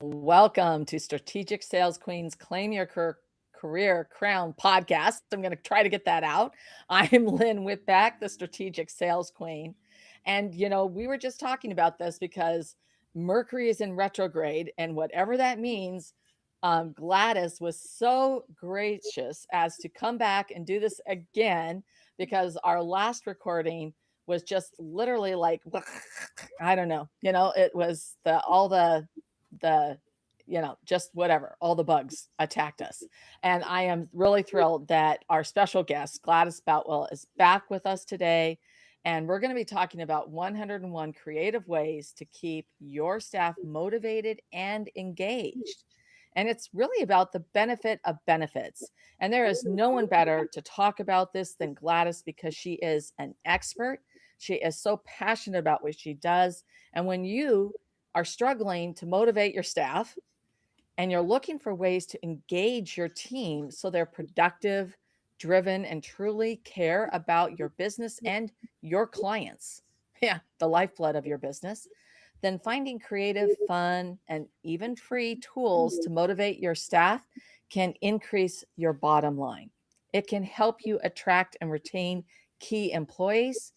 Welcome to Strategic Sales Queens Claim Your Career Crown podcast. I'm going to try to get that out. I'm Lynn Whitback, the Strategic Sales Queen. And, we were just talking about this because Mercury is in retrograde, and whatever that means, Gladys was so gracious as to come back and do this again because our last recording was just literally like, I don't know, it was the just whatever, all the bugs attacked us. And I am really thrilled that our special guest, Gladys Boutwell, is back with us today. And we're going to be talking about 101 creative ways to keep your staff motivated and engaged. And it's really about the benefit of benefits. And there is no one better to talk about this than Gladys because she is an expert. She is so passionate about what she does. And when you are struggling to motivate your staff and you're looking for ways to engage your team so they're productive, driven, and truly care about your business and your clients, yeah, the lifeblood of your business, then finding creative, fun, and even free tools to motivate your staff can increase your bottom line. It can help you attract and retain key employees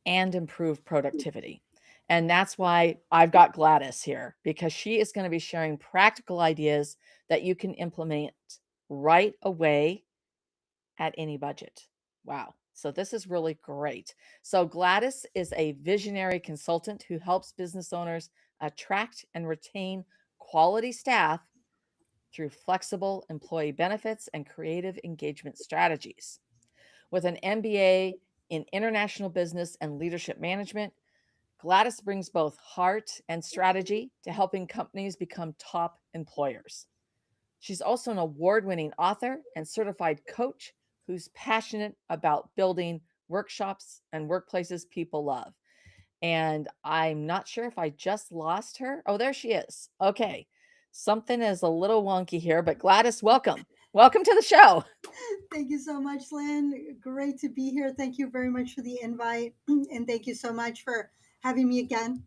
and improve productivity. And that's why I've got Gladys here because she is going to be sharing practical ideas that you can implement right away at any budget. Wow. So this is really great. So Gladys is a visionary consultant who helps business owners attract and retain quality staff through flexible employee benefits and creative engagement strategies. With an MBA in international business and leadership management, Gladys brings both heart and strategy to helping companies become top employers. She's also an award winning author and certified coach who's passionate about building workshops and workplaces people love. And I'm not sure if I just lost her. Oh, there she is. Okay. Something is a little wonky here, but Gladys, welcome. Welcome to the show. Thank you so much, Lynn. Great to be here. Thank you very much for the invite. And thank you so much for having me again.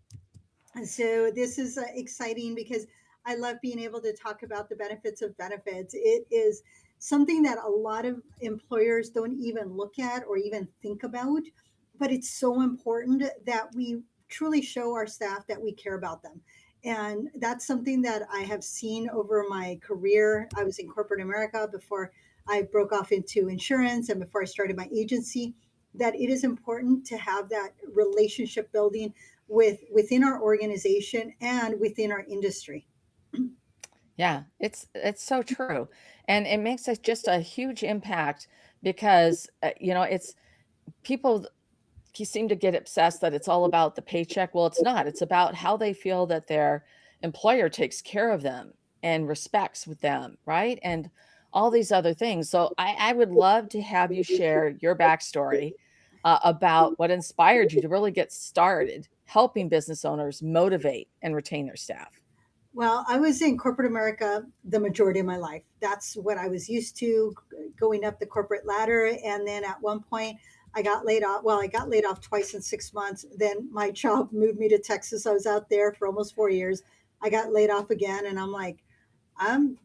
So, this is exciting because I love being able to talk about the benefits of benefits. It is something that a lot of employers don't even look at or even think about, but it's so important that we truly show our staff that we care about them. And that's something that I have seen over my career. I was in corporate America before I broke off into insurance and before I started my agency, that it is important to have that relationship building within our organization and within our industry. Yeah, it's so true. And it makes us just a huge impact because it's people seem to get obsessed that it's all about the paycheck. Well, it's not. It's about how they feel that their employer takes care of them and respects with them, right? And all these other things. So I would love to have you share your backstory about what inspired you to really get started helping business owners motivate and retain their staff. Well, I was in corporate America the majority of my life. That's what I was used to, going up the corporate ladder. And then at one point, I got laid off. Well, I got laid off twice in 6 months. Then my job moved me to Texas. I was out there for almost 4 years. I got laid off again, and I'm like,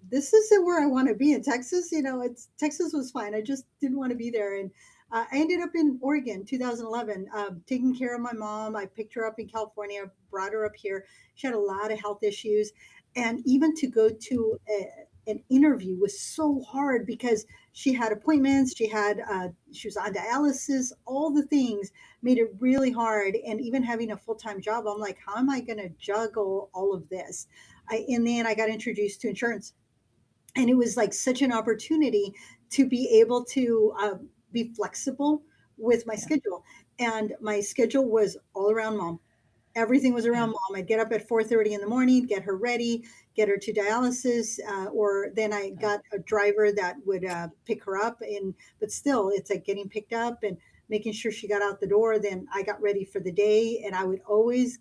this isn't where I want to be in Texas. It's Texas was fine. I just didn't want to be there. And I ended up in Oregon, 2011, taking care of my mom. I picked her up in California, brought her up here. She had a lot of health issues, and even to go to an interview was so hard because she had appointments. She was on dialysis. All the things made it really hard. And even having a full time job, I'm like, how am I going to juggle all of this? And then I got introduced to insurance, and it was like such an opportunity to be able to be flexible with my Yeah. schedule. And my schedule was all around mom. Everything was Yeah. around mom. I'd get up at 4:30 in the morning, get her ready, get her to dialysis, or then I Yeah. got a driver that would pick her up. And but still, it's like getting picked up and making sure she got out the door. Then I got ready for the day, and I would always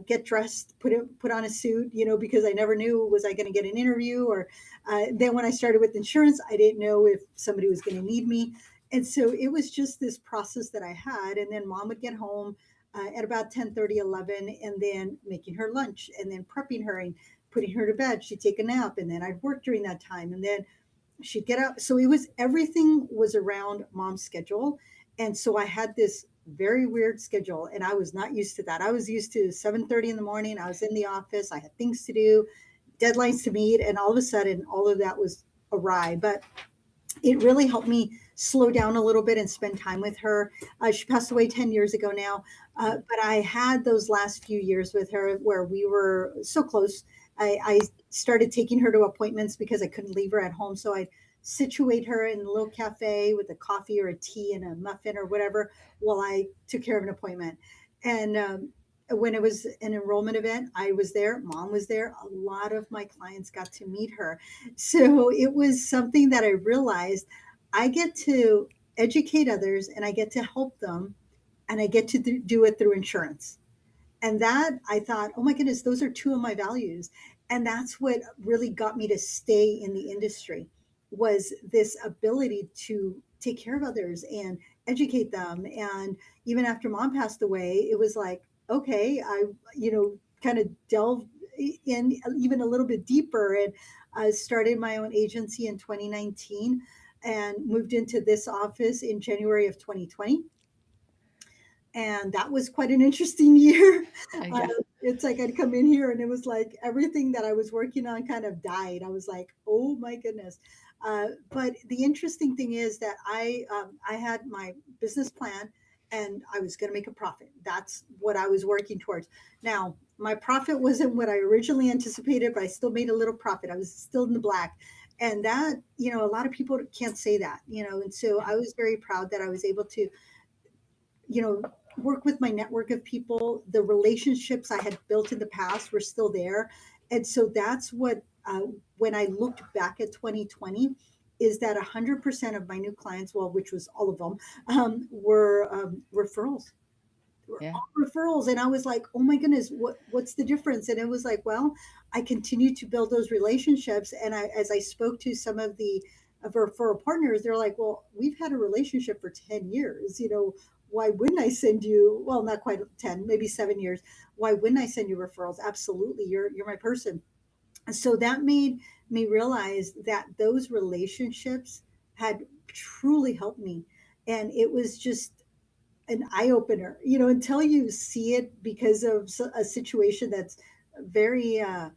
get dressed, put on a suit, because I never knew, was I going to get an interview, or then when I started with insurance, I didn't know if somebody was going to need me. And so it was just this process that I had. And then mom would get home at about 10:30, 11, and then making her lunch and then prepping her and putting her to bed, she'd take a nap, and then I'd work during that time, and then she'd get up. So it was everything was around mom's schedule. And so I had this very weird schedule, and I was not used to that. I was used to 7:30 in the morning. I was in the office. I had things to do, deadlines to meet, and all of a sudden all of that was awry. But it really helped me slow down a little bit and spend time with her. She passed away 10 years ago now, but I had those last few years with her where we were so close. I started taking her to appointments because I couldn't leave her at home. So I'd situate her in a little cafe with a coffee or a tea and a muffin or whatever while I took care of an appointment. And when it was an enrollment event, I was there, mom was there. A lot of my clients got to meet her. So it was something that I realized I get to educate others and I get to help them and I get to do it through insurance. And that I thought, oh my goodness, those are two of my values. And that's what really got me to stay in the industry was this ability to take care of others and educate them. And even after mom passed away, it was like, okay, I, kind of delved in even a little bit deeper and started my own agency in 2019 and moved into this office in January of 2020, and that was quite an interesting year. Uh, Yeah. it's like I'd come in here and it was like everything that I was working on kind of died. I was like, oh my goodness. But the interesting thing is that I had my business plan and I was going to make a profit. That's what I was working towards. Now, my profit wasn't what I originally anticipated, but I still made a little profit. I was still in the black. And that, a lot of people can't say that, and so I was very proud that I was able to you know, work with my network of people. The relationships I had built in the past were still there. And so that's what, when I looked back at 2020, is that 100% of my new clients, well, which was all of them, were referrals. They were Yeah. all referrals. And I was like, oh my goodness, what's the difference? And it was like, well, I continued to build those relationships. And as I spoke to some of the referral partners, they're like, well, we've had a relationship for 10 years. Why wouldn't I send you? Well, not quite 10, maybe 7 years. Why wouldn't I send you referrals? Absolutely. You're my person. So that made me realize that those relationships had truly helped me. And it was just an eye opener, until you see it because of a situation that's very, I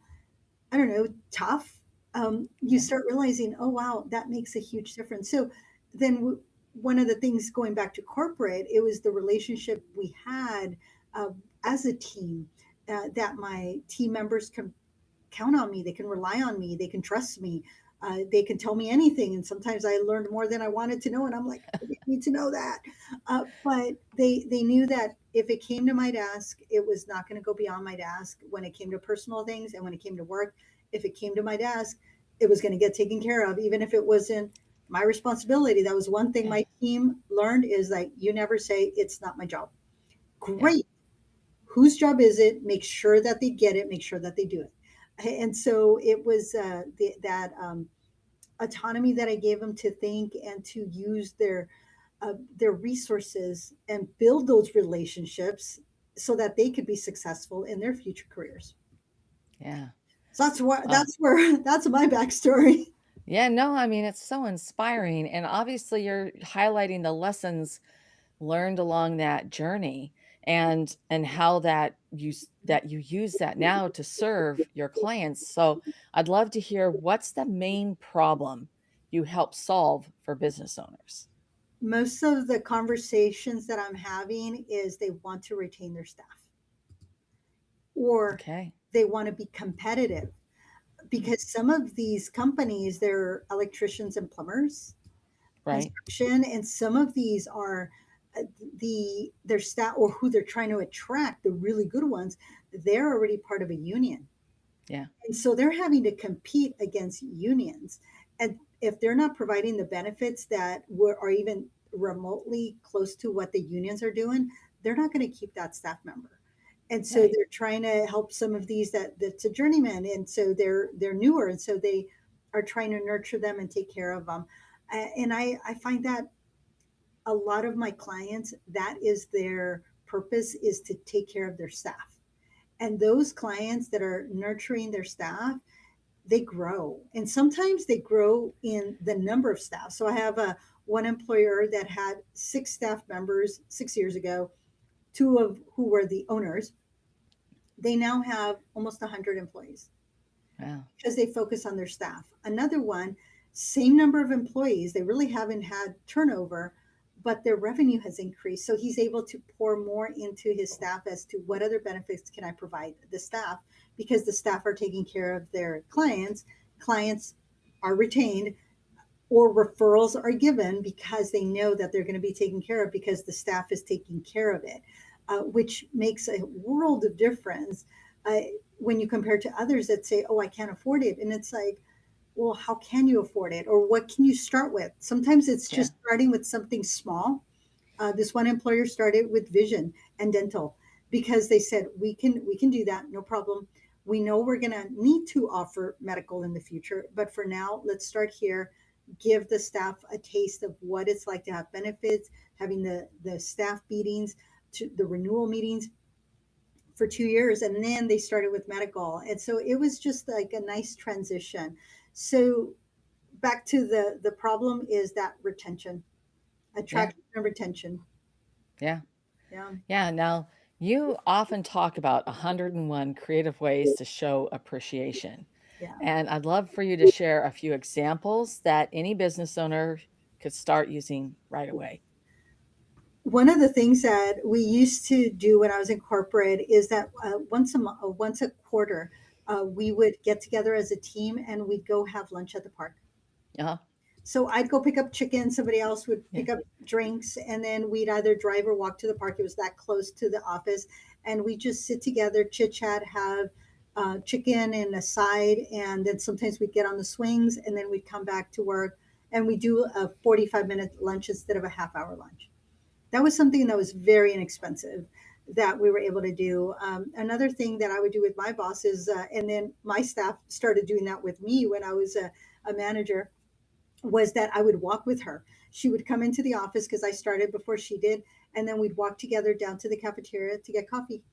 don't know, tough. You Yeah. start realizing, oh, wow, that makes a huge difference. So then one of the things going back to corporate, it was the relationship we had uh, as a team, that my team members can count on me. They can rely on me. They can trust me. They can tell me anything. And sometimes I learned more than I wanted to know. And I'm like, I didn't need to know that. But they knew that if it came to my desk, it was not going to go beyond my desk when it came to personal things. And when it came to work, if it came to my desk, it was going to get taken care of, even if it wasn't my responsibility. That was one thing Yeah. my team learned is like, you never say, it's not my job. Yeah. Great. Whose job is it? Make sure that they get it, make sure that they do it. And so it was that autonomy that I gave them to think and to use their resources and build those relationships so that they could be successful in their future careers. Yeah. So that's what Oh, that's where that's my backstory. yeah. No, I mean, it's so inspiring. And obviously, you're highlighting the lessons learned along that journey and how that you use that now to serve your clients. So I'd love to hear what's the main problem you help solve for business owners. Most of the conversations that I'm having is they want to retain their staff or Okay. they want to be competitive because some of these companies, they're electricians and plumbers, Right. construction, and some of these are their staff or who they're trying to attract, the really good ones, they're already part of a union. Yeah. And so they're having to compete against unions. And if they're not providing the benefits that are even remotely close to what the unions are doing, they're not going to keep that staff member. And so Right. they're trying to help some of these that's a journeyman. And so they're newer. And so they are trying to nurture them and take care of them. And I find that a lot of my clients, that is their purpose, is to take care of their staff. And those clients that are nurturing their staff, they grow. And sometimes they grow in the number of staff. So I have a one employer that had 6 staff members 6 years ago, two of who were the owners. They now have almost 100 employees Wow. because they focus on their staff. Another one, same number of employees, they really haven't had turnover, but their revenue has increased. So he's able to pour more into his staff as to what other benefits can I provide the staff, because the staff are taking care of their clients. Clients are retained, or referrals are given because they know that they're going to be taken care of because the staff is taking care of it, which makes a world of difference uh, when you compare to others that say, oh, I can't afford it. And it's like, well, how can you afford it? Or what can you start with? Sometimes it's Yeah. just starting with something small. This one employer started with vision and dental because they said we can do that, no problem. We know we're going to need to offer medical in the future, but for now, let's start here. Give the staff a taste of what it's like to have benefits, having the staff meetings, to the renewal meetings for 2 years, and then they started with medical, and so it was just like a nice transition. So back to the problem is that retention, Yeah. attraction and retention. Yeah. Yeah. Yeah. Now, you often talk about 101 creative ways to show appreciation. Yeah. And I'd love for you to share a few examples that any business owner could start using right away. One of the things that we used to do when I was in corporate is that once a quarter, we would get together as a team and we'd go have lunch at the park. Uh-huh. So I'd go pick up chicken, somebody else would Yeah. pick up drinks, and then we'd either drive or walk to the park. It was that close to the office, and we just sit together, chit chat, have chicken and a side, and then sometimes we'd get on the swings, and then we'd come back to work, and we do a 45-minute lunch instead of a half-hour lunch. That was something that was very inexpensive that we were able to do. Another thing that I would do with my bosses, and then my staff started doing that with me when I was a manager, was that I would walk with her. She would come into the office because I started before she did, and then we'd walk together down to the cafeteria to get coffee.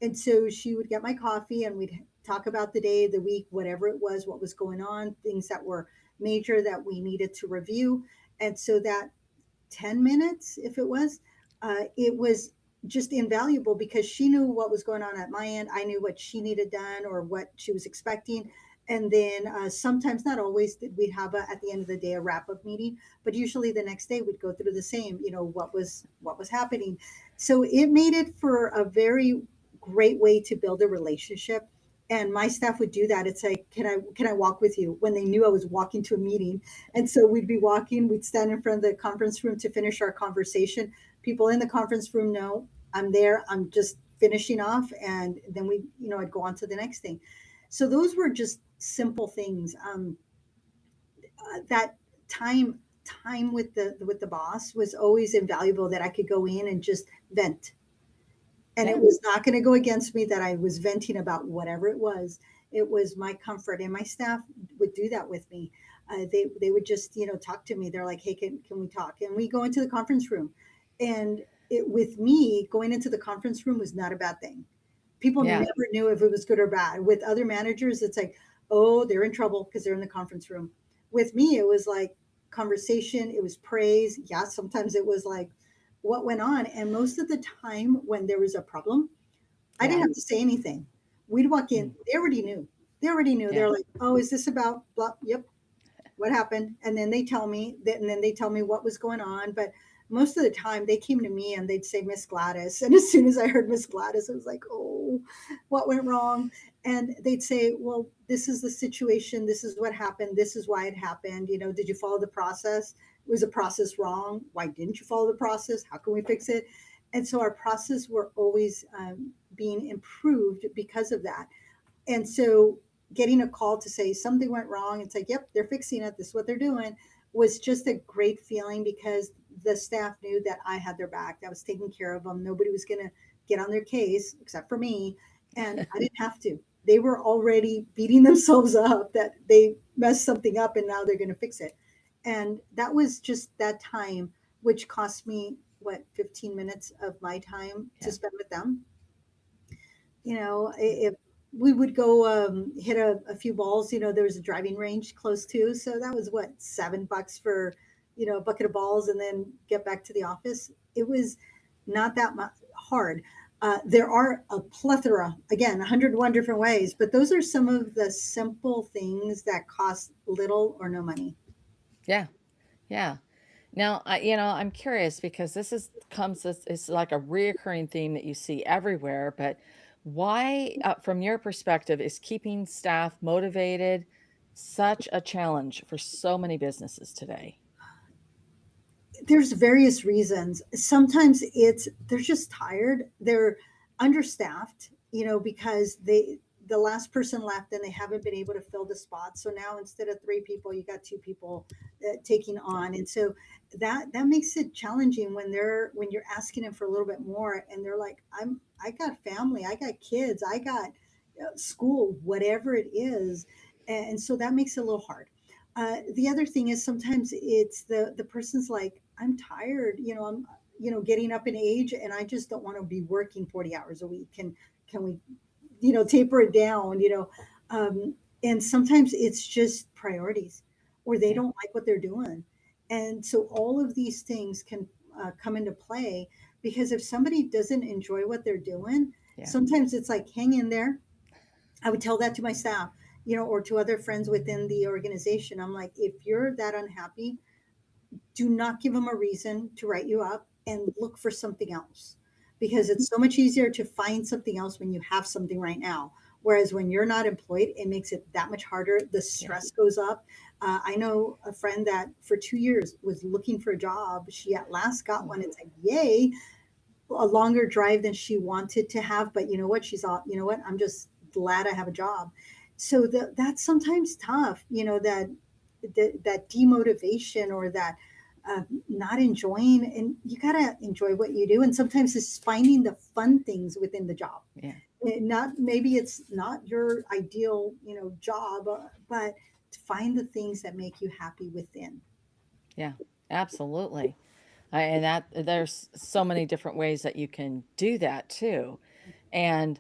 And so she would get my coffee, and we'd talk about the day, the week, whatever it was, what was going on, things that were major that we needed to review. And so that 10 minutes, if it was just invaluable because she knew what was going on at my end. I knew what she needed done or what she was expecting. And then sometimes, not always, did we have at the end of the day a wrap up meeting, but usually the next day we'd go through the same, what was happening. So it made it for a very great way to build a relationship. And my staff would do that. It's like, can I walk with you, when they knew I was walking to a meeting. And so we'd be walking, we'd stand in front of the conference room to finish our conversation. People in the conference room know I'm there. I'm just finishing off. And then I'd go on to the next thing. So those were just simple things. That time with the boss was always invaluable, that I could go in and just vent. And it Yeah. was not going to go against me that I was venting about whatever it was. It was my comfort, and my staff would do that with me. They would just talk to me. They're like, hey, can we talk? And we go into the conference room, and with me, going into the conference room was not a bad thing. People Yeah. never knew if it was good or bad. With other managers, it's like, oh, they're in trouble because they're in the conference room. With me, it was like conversation, it was praise. Yeah, sometimes it was like what went on. And most of the time when there was a problem, I didn't Yeah. have to say anything. We'd walk in, Mm. they already knew. They already knew. Yeah. They're like, oh, is this about blah? Yep, what happened, and then they tell me that, and then they tell me what was going on. But most of the time they came to me and they'd say Miss Gladys, and as soon as I heard Miss Gladys, I was like, oh, what went wrong? And they'd say, well, this is the situation, this is what happened, this is why it happened, did you follow the process? Was the process wrong? Why didn't you follow the process? How can we fix it? And so our process were always being improved because of that. And so getting a call to say something went wrong, it's like, yep, they're fixing it, this is what they're doing, was just a great feeling because the staff knew that I had their back. I was taking care of them. Nobody was going to get on their case except for me. And I didn't have to. They were already beating themselves up that they messed something up and now they're going to fix it. And that was just that time, which cost me, what, 15 minutes of my time to Yeah. spend with them. If we would go hit a few balls, there was a driving range close to, so that was what, $7 for, a bucket of balls, and then get back to the office. It was not that much hard. There are a plethora, again, 101 different ways, but those are some of the simple things that cost little or no money. Yeah. Yeah. Now, I'm curious because this is like a reoccurring theme that you see everywhere, but why, from your perspective, is keeping staff motivated such a challenge for so many businesses today? There's various reasons. Sometimes it's they're just tired. They're understaffed, because the last person left and they haven't been able to fill the spot. So now instead of three people, you got two people taking Yeah. on, and so that makes it challenging when you're asking them for a little bit more, and they're like, I got family, I got kids, I got school, whatever it is, and so that makes it a little hard. The other thing is sometimes it's the person's like, I'm tired, I'm getting up in age, and I just don't want to be working 40 hours a week. Can we, taper it down, and sometimes it's just priorities, or they Yeah. don't like what they're doing. And so all of these things can come into play, because if somebody doesn't enjoy what they're doing, Yeah. sometimes it's like, hang in there. I would tell that to my staff, or to other friends within the organization. I'm like, if you're that unhappy, do not give them a reason to write you up, and look for something else, because it's so much easier to find something else when you have something right now. Whereas when you're not employed, it makes it that much harder. The Yeah. stress goes up. I know a friend that for 2 years was looking for a job. She at last got Oh, one. It's like, yay, a longer drive than she wanted to have. But you know what? She's all, you know what? I'm just glad I have a job. So that's sometimes tough, that demotivation, or that not enjoying, and you got to enjoy what you do. And sometimes it's finding the fun things within the job. yeah. Not, maybe it's not your ideal, job, but to find the things that make you happy within. Yeah. Absolutely. And that there's so many different ways that you can do that too. And,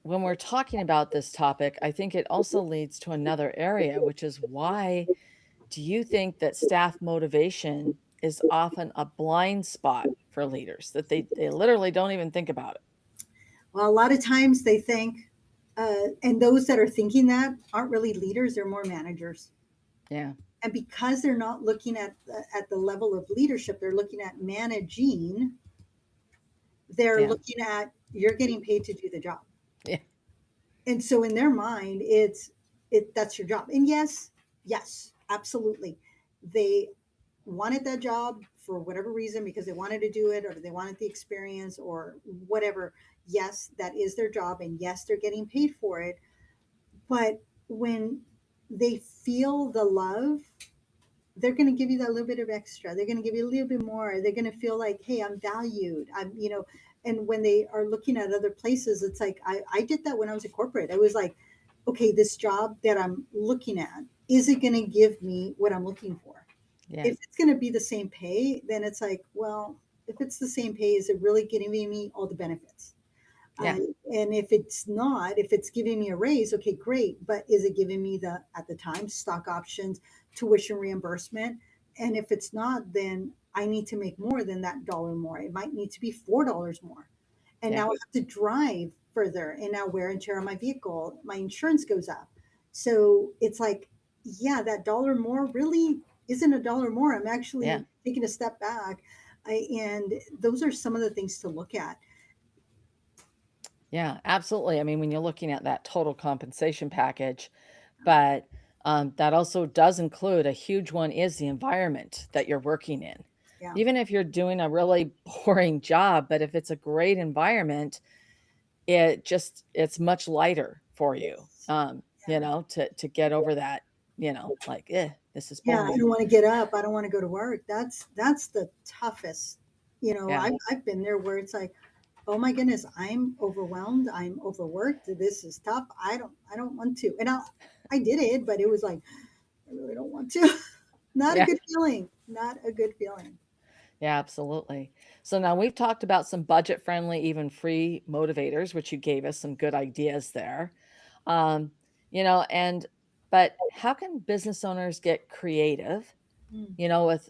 when we're talking about this topic, I think it also leads to another area, which is why do you think that staff motivation is often a blind spot for leaders that they literally don't even think about it? Well, a lot of times they think, and those that are thinking that aren't really leaders; they're more managers. Yeah. And because they're not looking at the level of leadership, they're looking at managing. They're Yeah. looking at, you're getting paid to do the job, Yeah. and so in their mind, that's your job. And yes, yes, absolutely, they wanted that job for whatever reason, because they wanted to do it, or they wanted the experience, or whatever. Yes, that is their job, and yes, they're getting paid for it. But when they feel the love, they're going to give you that little bit of extra. They're going to give you a little bit more. They're going to feel like, hey, I'm valued. And when they are looking at other places, it's like, I did that when I was in corporate. I was like, okay, this job that I'm looking at, is it going to give me what I'm looking for? Yeah. If it's going to be the same pay, then it's like, well, if it's the same pay, is it really giving me all the benefits? Yeah. And if it's not, if it's giving me a raise, okay, great. But is it giving me at the time, stock options, tuition reimbursement? And if it's not, then I need to make more than that dollar more. It might need to be $4 more. And Yeah. now I have to drive further. And now wear and tear on my vehicle, my insurance goes up. So it's like, yeah, that dollar more really isn't a dollar more. I'm Yeah. actually taking a step back. And those are some of the things to look at. Yeah, absolutely. I mean, when you're looking at that total compensation package, but that also does include a huge one is the environment that you're working in. Yeah. Even if you're doing a really boring job, but if it's a great environment, it's much lighter for you. Yes. Yeah. To get over that, like, this is Yeah, I boring. don't want to get up. I don't want to go to work. That's the toughest. Yeah. I've been there where it's like, oh my goodness, I'm overwhelmed. I'm overworked. This is tough. I don't want to. And I did it, but it was like, I really don't want to. Not a Yeah. good feeling. Not a good feeling. Yeah, absolutely. So now we've talked about some budget friendly, even free motivators, which you gave us some good ideas there. Um, you know, and but how can business owners get creative, Mm. with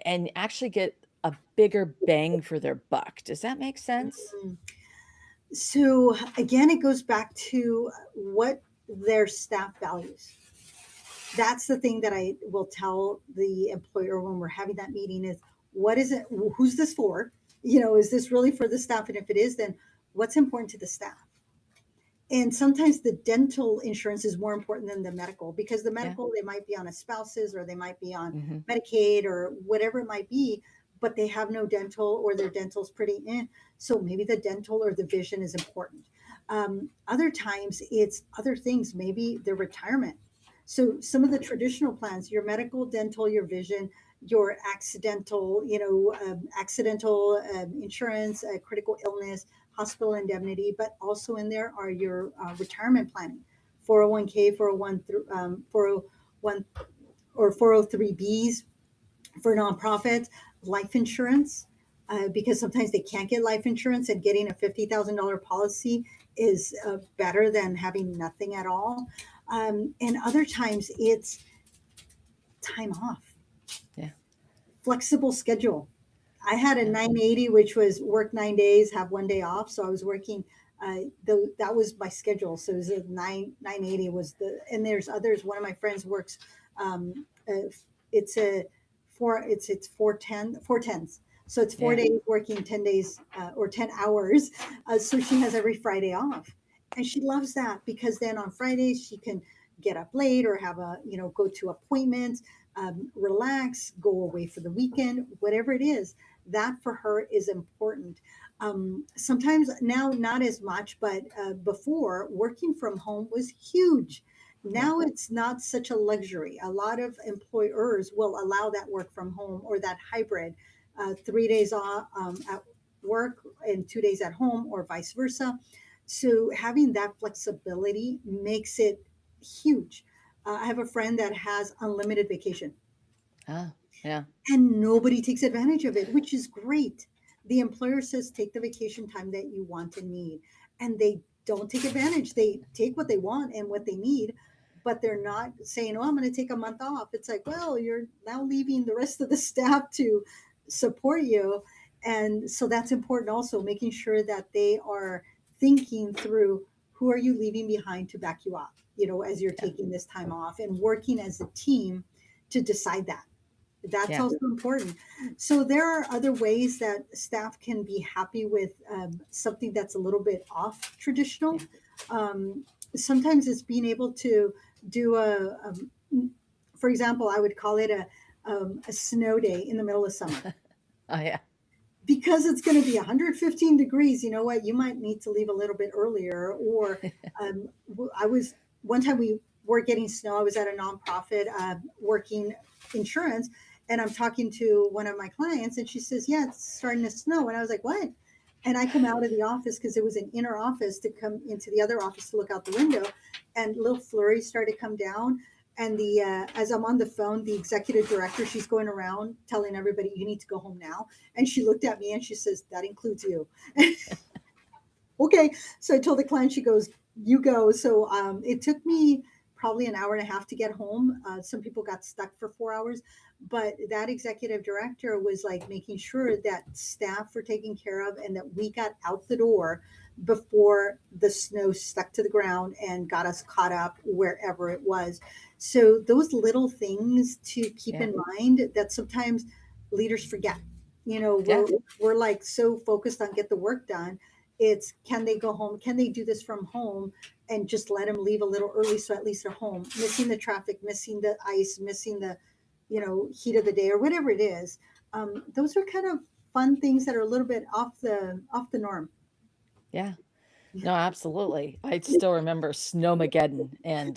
and actually get a bigger bang for their buck? Does that make sense? Mm. So again, it goes back to what their staff values. That's the thing that I will tell the employer when we're having that meeting is what is it, who's this for? Is this really for the staff? And if it is, then what's important to the staff? And sometimes the dental insurance is more important than the medical because the Yeah. medical, they might be on a spouse's or they might be on Hmm. Medicaid or whatever it might be, but they have no dental or their dental's pretty in. So maybe the dental or the vision is important. Other times it's other things, maybe their retirement. So some of the traditional plans, your medical, dental, your vision, your accidental insurance, critical illness, hospital indemnity, but also in there are your retirement planning, 401k, 401 or 403bs for nonprofits, life insurance, because sometimes they can't get life insurance and getting a $50,000 policy is better than having nothing at all. And other times it's time off, Yeah. flexible schedule. I had a Yeah. 980, which was work 9 days, have 1 day off. So I was working. That was my schedule. So it was a 980 was the. And there's others. One of my friends works. It's a it's 410 410s. So it's four Yeah. days working 10 days or 10 hours. So she has every Friday off, and she loves that because then on Fridays she can get up late or have go to appointments, relax, go away for the weekend, whatever it is. That for her is important. Sometimes now, not as much, but before working from home was huge. Yeah. Now it's not such a luxury. A lot of employers will allow that work from home or that hybrid, 3 days off at work and 2 days at home, or vice versa. So having that flexibility makes it huge. I have a friend that has unlimited vacation Ah, yeah. and nobody takes advantage of it, which is great. The employer says take the vacation time that you want and need, and they don't take advantage. They take what they want and what they need, but they're not saying, "Oh, I'm going to take a month off." It's like, well, you're now leaving the rest of the staff to support you, and so that's important. Also, making sure that they are thinking through who are you leaving behind to back you up, as you're Yeah. taking this time off and working as a team to decide that. That's Yeah. also important. So there are other ways that staff can be happy with something that's a little bit off traditional. Yeah. Um, Sometimes it's being able to do for example, I would call it a snow day in the middle of summer Oh, yeah. because it's going to be 115 degrees. You know what? You might need to leave a little bit earlier. Or I was one time we were getting snow. I was at a nonprofit working insurance, and I'm talking to one of my clients, and she says, "Yeah, it's starting to snow." And I was like, "What?" And I come out of the office because it was an inner office to come into the other office to look out the window, and little flurries started to come down. And the as I'm on the phone, the executive director, she's going around telling everybody, "You need to go home now." And she looked at me and she says, "That includes you." Okay. So I told the client, she goes, "You go." So it took me probably an hour and a half to get home. Some people got stuck for 4 hours, but that executive director was like making sure that staff were taken care of and that we got out the door before the snow stuck to the ground and got us caught up wherever it was. So those little things to keep Yeah. in mind that sometimes leaders forget. Yeah. We're like so focused on get the work done. It's can they go home? Can they do this from home and just let them leave a little early so at least they're home, missing the traffic, missing the ice, missing the, heat of the day or whatever it is. Those are kind of fun things that are a little bit off the norm. Yeah. No, absolutely. I still remember Snowmageddon and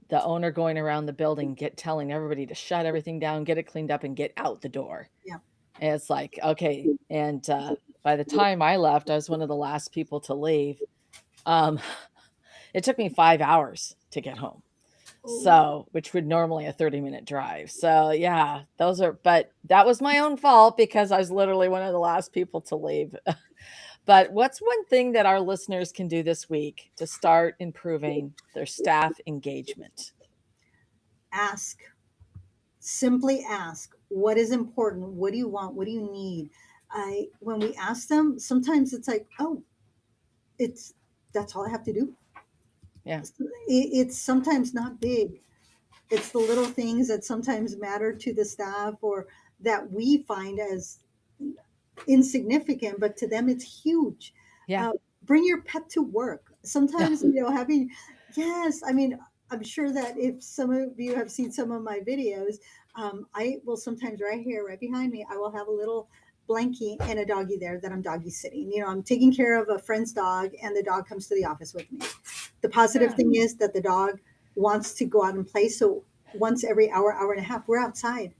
the owner going around the building telling everybody to shut everything down, get it cleaned up, and get out the door. Yeah. And it's like, okay. And by the time I left, I was one of the last people to leave. Um, it took me 5 hours to get home. Oh, So, which would normally a 30-minute drive. So, yeah, but that was my own fault because I was literally one of the last people to leave. But what's one thing that our listeners can do this week to start improving their staff engagement? ask. Simply ask. What is important? What do you want? What do you need? I When we ask them, sometimes it's like, oh, it's that's all I have to do. Yeah. It's sometimes not big. It's the little things that sometimes matter to the staff or that we find as insignificant, but to them it's huge. Yeah. Uh, Bring your pet to work. Sometimes, having, yes, I mean, I'm sure that if some of you have seen some of my videos, I will sometimes right here, right behind me, I will have a little blankie and a doggy there that I'm doggy sitting. I'm taking care of a friend's dog, and the dog comes to the office with me. The positive Yeah. thing is that the dog wants to go out and play. So once every hour, hour and a half, we're outside.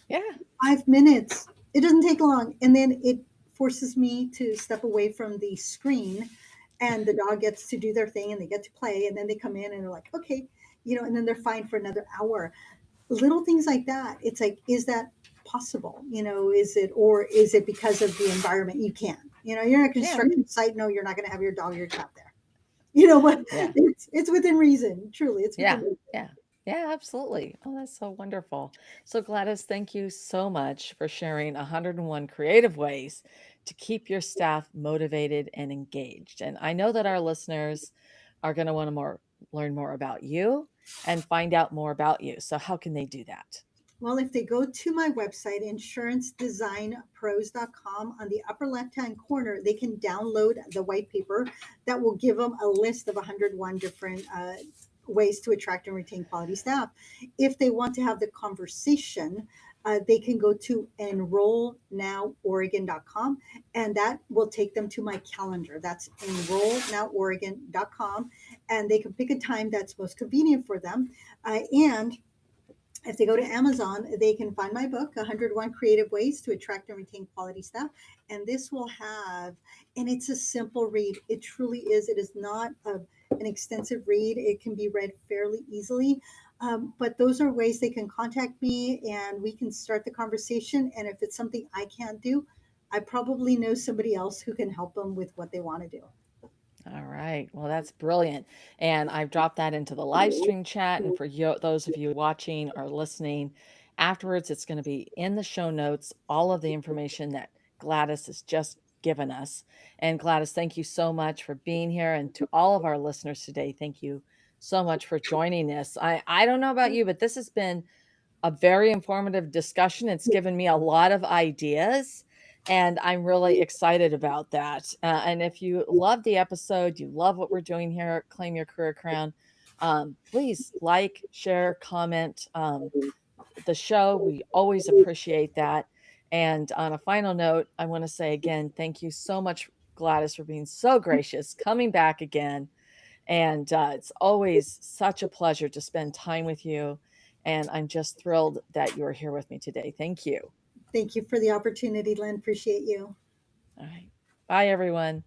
Yeah. 5 minutes. It doesn't take long. And then it forces me to step away from the screen, and the dog gets to do their thing and they get to play. And then they come in and they're like, okay, and then they're fine for another hour. Little things like that. It's like, is that possible? Or is it because of the environment you can? You're in a Yeah. construction site. No, you're not going to have your dog or your cat there. You know what? Yeah. It's within reason. Truly, it's within Yeah. reason. Yeah. Yeah, absolutely. Oh, that's so wonderful. So, Gladys, thank you so much for sharing 101 creative ways to keep your staff motivated and engaged. And I know that our listeners are going to want to learn more about you and find out more about you. So, how can they do that? Well, if they go to my website, insurancedesignpros.com, on the upper left hand corner, they can download the white paper that will give them a list of 101 different ways to attract and retain quality staff. If they want to have the conversation, they can go to enrollnoworegon.com, and that will take them to my calendar. That's enrollnoworegon.com, and they can pick a time that's most convenient for them. And if they go to Amazon, they can find my book, 101 Creative Ways to Attract and Retain Quality Staff. And this will have, and it's a simple read. It truly is. It is not an extensive read. It can be read fairly easily. But those are ways they can contact me and we can start the conversation. And if it's something I can't do, I probably know somebody else who can help them with what they want to do. All right. Well, that's brilliant. And I've dropped that into the live stream chat. And for you, those of you watching or listening afterwards, it's going to be in the show notes, all of the information that Gladys has just given us. And Gladys, thank you so much for being here. And to all of our listeners today, thank you so much for joining us. I don't know about you, but this has been a very informative discussion. It's given me a lot of ideas, and I'm really excited about that. And if you love the episode, you love what we're doing here at Claim Your Career Crown, please like, share, comment the show. We always appreciate that. And on a final note, I want to say again, thank you so much, Gladys, for being so gracious, coming back again. And it's always such a pleasure to spend time with you. And I'm just thrilled that you're here with me today. Thank you. Thank you for the opportunity, Lynn. Appreciate you. All right. Bye, everyone.